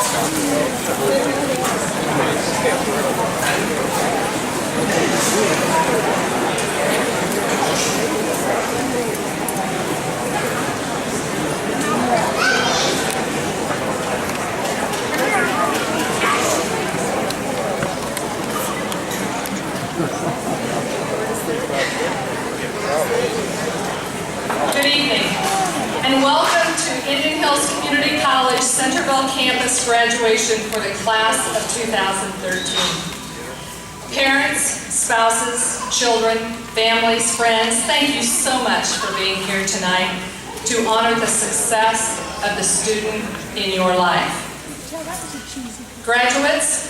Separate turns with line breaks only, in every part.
Good evening, and welcome to Indian Hills Community College Centerville campus graduation for the class of 2013. Parents, spouses, children, families, friends, thank you so much for being here tonight to honor the success of the student in your life. Graduates,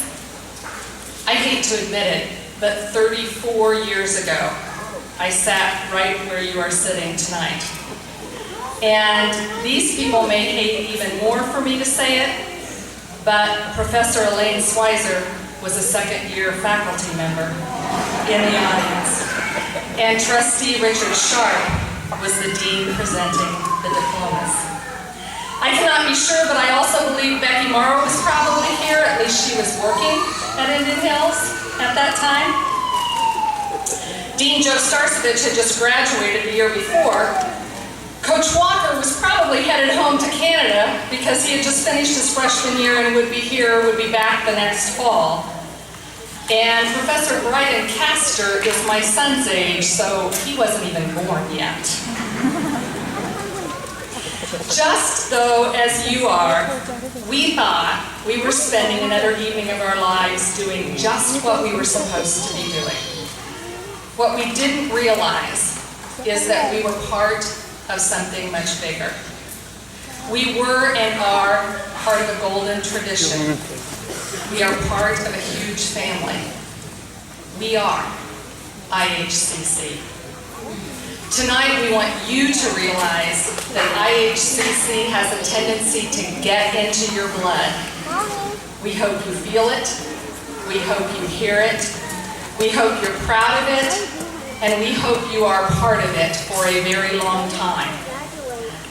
I hate to admit it, but 34 years ago, I sat right where you are sitting tonight. And these people may hate even more for me to say it, but Professor Elaine Swizer was a second-year faculty member in the audience. And Trustee Richard Sharp was the dean presenting the diplomas. I cannot be sure, but I also believe Becky Morrow was probably here. At least she was working at Indian Hills at that time. Dean Joe Starcevich had just graduated the year before. Coach Walker was probably headed home to Canada because he had just finished his freshman year and would be back the next fall. And Professor Brian Castor is my son's age, so he wasn't even born yet. Just though, as you are, we thought we were spending another evening of our lives doing just what we were supposed to be doing. What we didn't realize is that we were part of something much bigger. We were and are part of a golden tradition. We are part of a huge family. We are IHCC. Tonight we want you to realize that IHCC has a tendency to get into your blood. We hope you feel it. We hope you hear it. We hope you're proud of it. And we hope you are part of it for a very long time.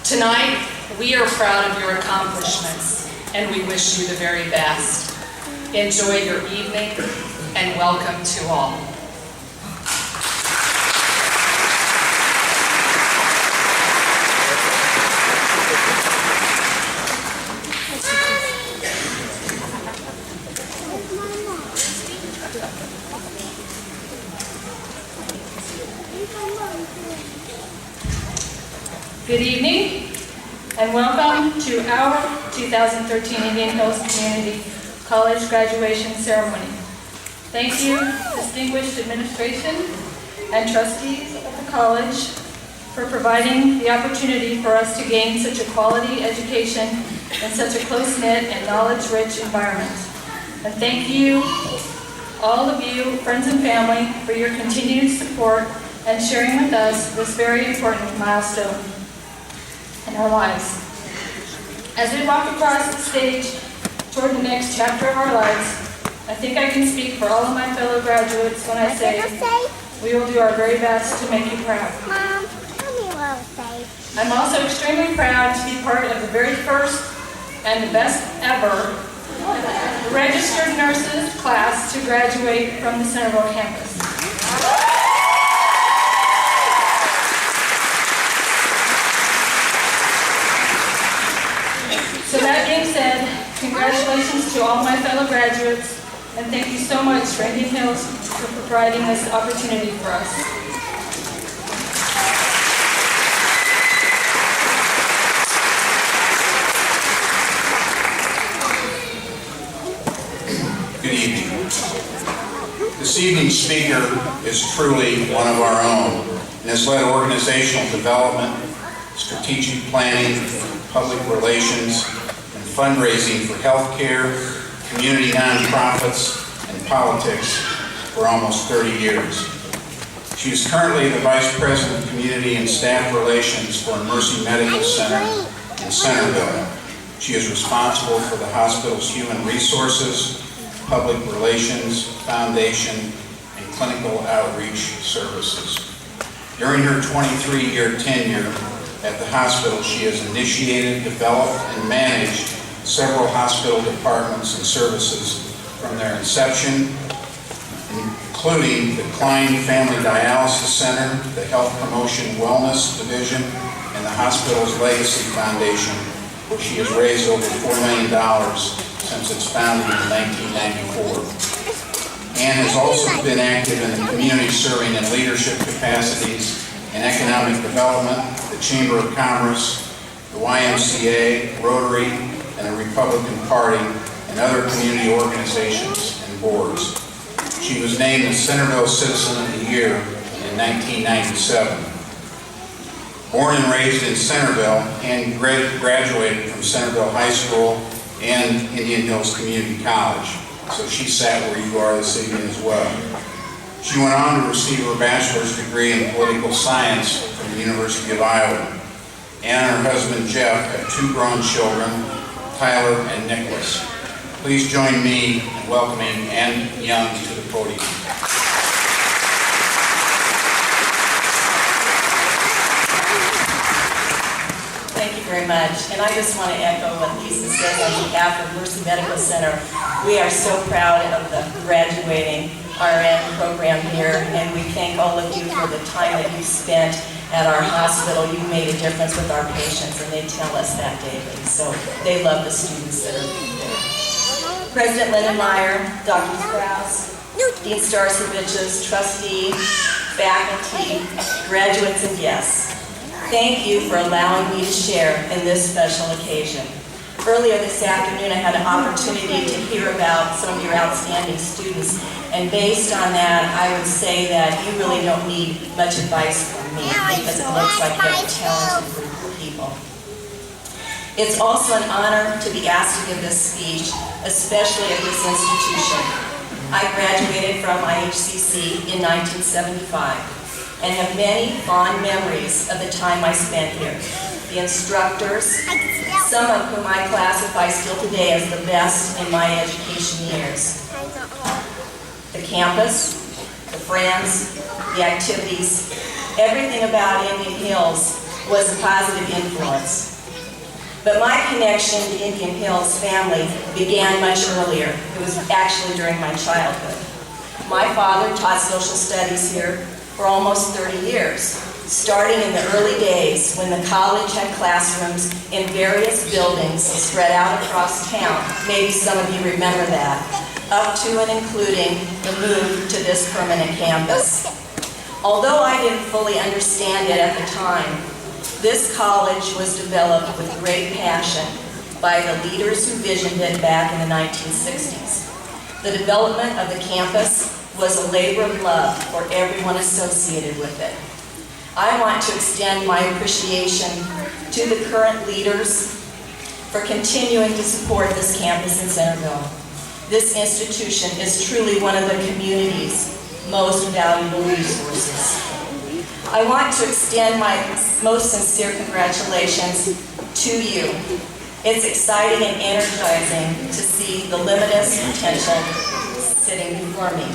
Tonight, we are proud of your accomplishments, and we wish you the very best. Enjoy your evening, and welcome to all. Good evening, and welcome to our 2013 Indian Hills Community College graduation ceremony. Thank you, distinguished administration and trustees of the college, for providing the opportunity for us to gain such a quality education in such a close-knit and knowledge-rich environment. And thank you, all of you, friends and family, for your continued support and sharing with us this very important milestone in our lives. As we walk across the stage toward the next chapter of our lives, I think I can speak for all of my fellow graduates when I say we will do our very best to make you proud.
Mom, tell me what I'll say.
I'm also extremely proud to be part of the very first and the best ever registered nurses class to graduate from the Centerville campus. So that being said, congratulations to all my fellow graduates, and thank you so much for Indian Hills for providing this opportunity for us.
Good evening. This evening's speaker is truly one of our own and has led organizational development, strategic planning, public relations, and fundraising for healthcare, community nonprofits, and politics for almost 30 years. She is currently the Vice President of Community and Staff Relations for Mercy Medical Center in Centerville. She is responsible for the hospital's human resources, public relations, foundation, and clinical outreach services. During her 23-year tenure at the hospital, she has initiated, developed, and managed several hospital departments and services from their inception, including the Klein Family Dialysis Center, the Health Promotion Wellness Division, and the hospital's Legacy Foundation, where she has raised over $4 million since its founding in 1994. Ann has also been active in the community, serving in leadership capacities in economic development, the Chamber of Commerce, the YMCA, Rotary, and the Republican Party, and other community organizations and boards. She was named the Centerville Citizen of the Year in 1997. Born and raised in Centerville, and graduated from Centerville High School and Indian Hills Community College. So she sat where you are this evening as well. She went on to receive her bachelor's degree in political science from the University of Iowa. Ann and her husband Jeff have 2 grown children, Tyler and Nicholas. Please join me in welcoming Ann Young to the podium.
Thank you very much. And I just want to echo what Lisa says on behalf of Mercy Medical Center. We are so proud of the graduating RN program here, and we thank all of you for the time that you spent at our hospital. You made a difference with our patients, and they tell us that daily. So they love the students that are there. President Lindenmeyer, Dr. Strauss, Dean Starceviches, trustee, faculty, graduates, and guests. Thank you for allowing me to share in this special occasion. Earlier this afternoon, I had an opportunity to hear about some of your outstanding students, and based on that, I would say that you really don't need much advice from me, because it looks like you have a talented group of people. It's also an honor to be asked to give this speech, especially at this institution. I graduated from IHCC in 1975. And have many fond memories of the time I spent here. The instructors, some of whom I classify still today as the best in my education years. The campus, the friends, the activities, everything about Indian Hills was a positive influence. But my connection to Indian Hills family began much earlier. It was actually during my childhood. My father taught social studies here for almost 30 years, starting in the early days when the college had classrooms in various buildings spread out across town. Maybe some of you remember that, up to and including the move to this permanent campus. Although I didn't fully understand it at the time, this college was developed with great passion by the leaders who visioned it back in the 1960s. The development of the campus was a labor of love for everyone associated with it. I want to extend my appreciation to the current leaders for continuing to support this campus in Centerville. This institution is truly one of the community's most valuable resources. I want to extend my most sincere congratulations to you. It's exciting and energizing to see the limitless potential sitting before me.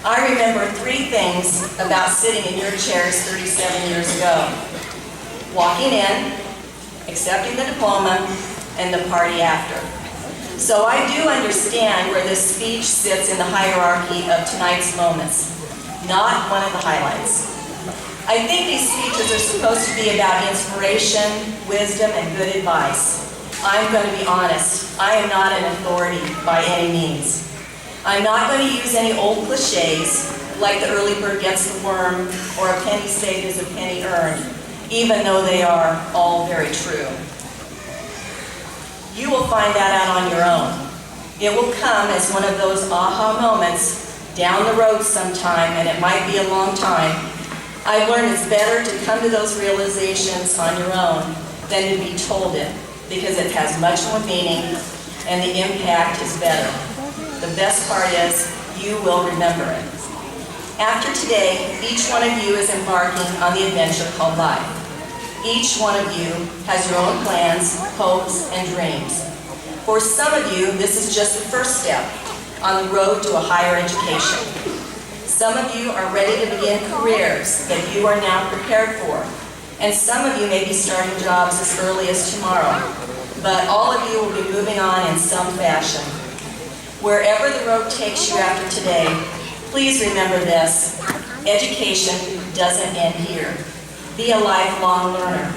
I remember 3 things about sitting in your chairs 37 years ago. Walking in, accepting the diploma, and the party after. So I do understand where this speech sits in the hierarchy of tonight's moments, not one of the highlights. I think these speeches are supposed to be about inspiration, wisdom, and good advice. I'm going to be honest, I am not an authority by any means. I'm not going to use any old cliches like the early bird gets the worm or a penny saved is a penny earned, even though they are all very true. You will find that out on your own. It will come as one of those aha moments down the road sometime, and it might be a long time. I've learned it's better to come to those realizations on your own than to be told it, because it has much more meaning and the impact is better. The best part is, you will remember it. After today, each one of you is embarking on the adventure called life. Each one of you has your own plans, hopes, and dreams. For some of you, this is just the first step on the road to a higher education. Some of you are ready to begin careers that you are now prepared for. And some of you may be starting jobs as early as tomorrow. but all of you will be moving on in some fashion. Wherever the road takes you after today, please remember this: education doesn't end here. Be a lifelong learner.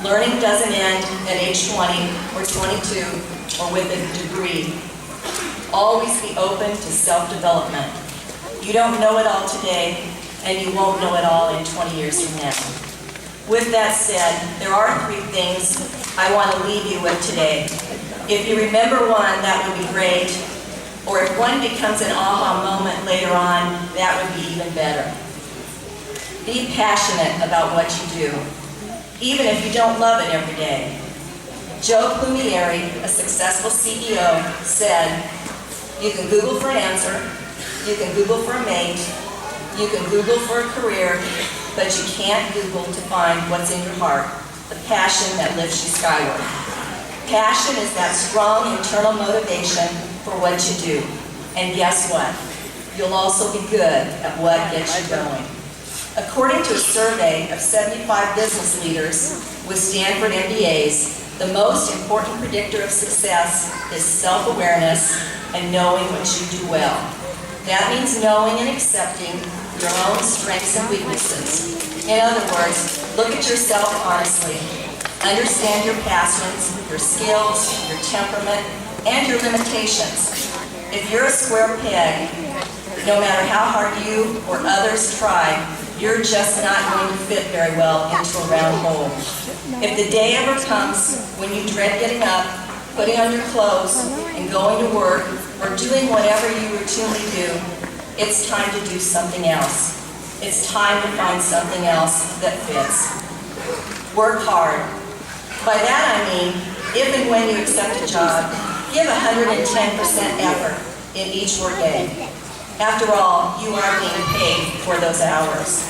Learning doesn't end at age 20 or 22 or with a degree. Always be open to self-development. You don't know it all today, and you won't know it all in 20 years from now. With that said, there are 3 things I want to leave you with today. If you remember one, that would be great. Or if one becomes an aha moment later on, that would be even better. Be passionate about what you do, even if you don't love it every day. Joe Plumieri, a successful CEO, said, "You can Google for an answer, you can Google for a mate, you can Google for a career, but you can't Google to find what's in your heart, the passion that lifts you skyward." Passion is that strong internal motivation for what you do. And guess what? You'll also be good at what gets you going. According to a survey of 75 business leaders with Stanford MBAs, the most important predictor of success is self-awareness and knowing what you do well. That means knowing and accepting your own strengths and weaknesses. In other words, look at yourself honestly. Understand your passions, your skills, your temperament, and your limitations. If you're a square peg, no matter how hard you or others try, you're just not going to fit very well into a round hole. If the day ever comes when you dread getting up, putting on your clothes, and going to work, or doing whatever you routinely do, it's time to do something else. It's time to find something else that fits. Work hard. By that I mean, if and when you accept a job, give 110% effort in each workday. After all, you are being paid for those hours.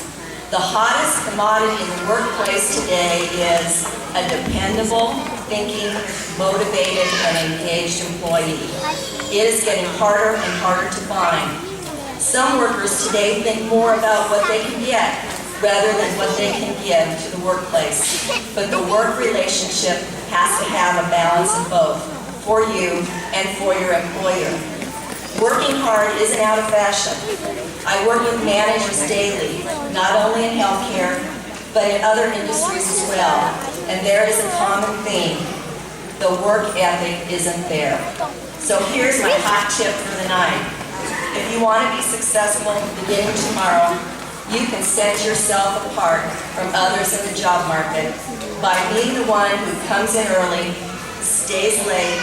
The hottest commodity in the workplace today is a dependable, thinking, motivated, and engaged employee. It is getting harder and harder to find. Some workers today think more about what they can get rather than what they can give to the workplace. But the work relationship has to have a balance of both, for you and for your employer. Working hard isn't out of fashion. I work with managers daily, not only in healthcare, but in other industries as well. And there is a common theme: the work ethic isn't there. So here's my hot tip for the night. If you want to be successful beginning tomorrow, you can set yourself apart from others in the job market by being the one who comes in early, stays late,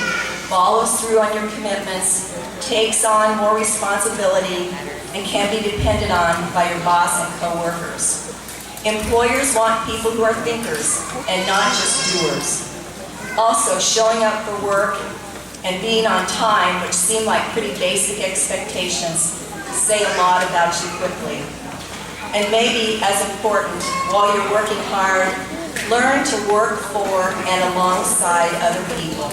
follows through on your commitments, takes on more responsibility, and can be depended on by your boss and coworkers. Employers want people who are thinkers and not just doers. Also, showing up for work and being on time, which seem like pretty basic expectations, say a lot about you quickly. And maybe as important, while you're working hard, learn to work for and alongside other people.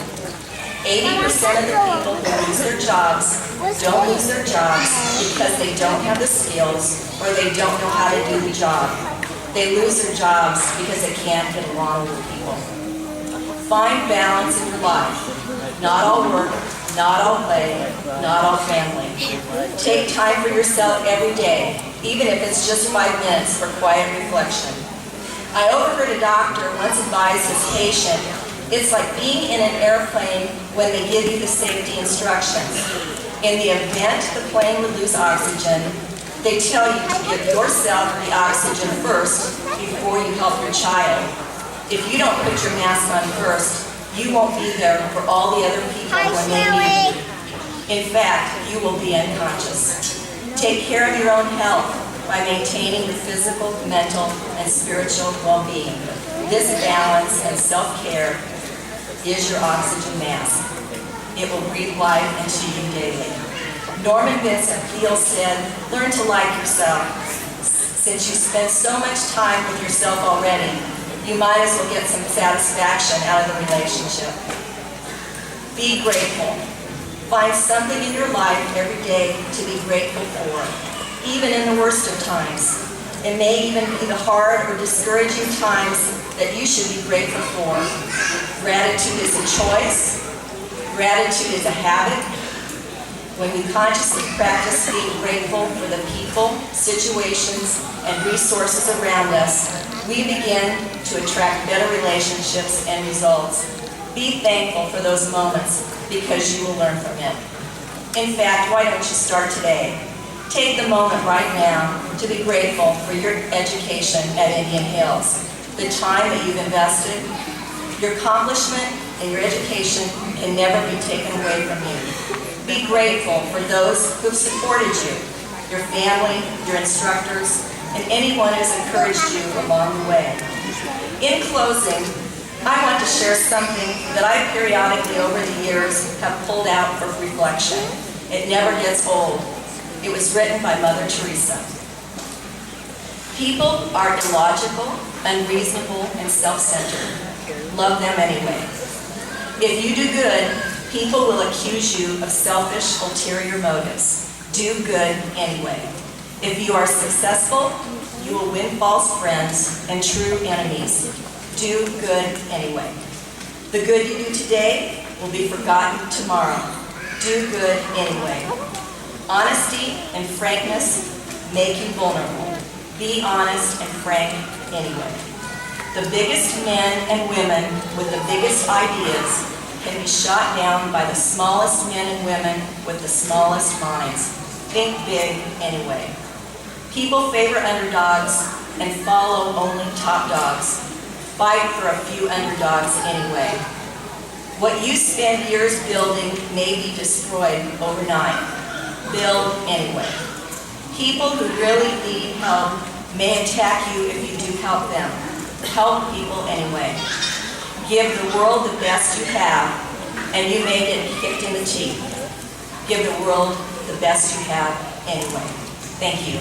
80% of the people who lose their jobs don't lose their jobs because they don't have the skills or they don't know how to do the job. They lose their jobs because they can't get along with people. Find balance in your life. Not all work, not all play, not all family. Take time for yourself every day, even if it's just 5 minutes for quiet reflection. I overheard a doctor once advise his patient, it's like being in an airplane when they give you the safety instructions. In the event the plane would lose oxygen, they tell you to give yourself the oxygen first before you help your child. If you don't put your mask on first, you won't be there for all the other people when they need you. In fact, you will be unconscious. Take care of your own health by maintaining your physical, mental, and spiritual well-being. This balance and self-care is your oxygen mask. It will breathe life into you daily. Norman Vincent Peale said, learn to like yourself. Since you spend so much time with yourself already, you might as well get some satisfaction out of the relationship. Be grateful. Find something in your life every day to be grateful for, even in the worst of times. It may even be the hard or discouraging times that you should be grateful for. Gratitude is a choice. Gratitude is a habit. When we consciously practice being grateful for the people, situations, and resources around us, we begin to attract better relationships and results. Be thankful for those moments because you will learn from it. In fact, why don't you start today? Take the moment right now to be grateful for your education at Indian Hills, the time that you've invested. Your accomplishment and your education can never be taken away from you. Be grateful for those who've supported you, your family, your instructors, and anyone who's encouraged you along the way. In closing, I want to share something that I periodically over the years have pulled out for reflection. It never gets old. It was written by Mother Teresa. People are illogical, unreasonable, and self-centered. Love them anyway. If you do good, people will accuse you of selfish, ulterior motives. Do good anyway. If you are successful, you will win false friends and true enemies. Do good anyway. The good you do today will be forgotten tomorrow. Do good anyway. Honesty and frankness make you vulnerable. Be honest and frank anyway. The biggest men and women with the biggest ideas can be shot down by the smallest men and women with the smallest minds. Think big anyway. People favor underdogs and follow only top dogs. Fight for a few underdogs anyway. What you spend years building may be destroyed overnight. Build anyway. People who really need help may attack you if you do help them. Help people anyway. Give the world the best you have, and you may get kicked in the teeth. Give the world the best you have anyway. Thank you.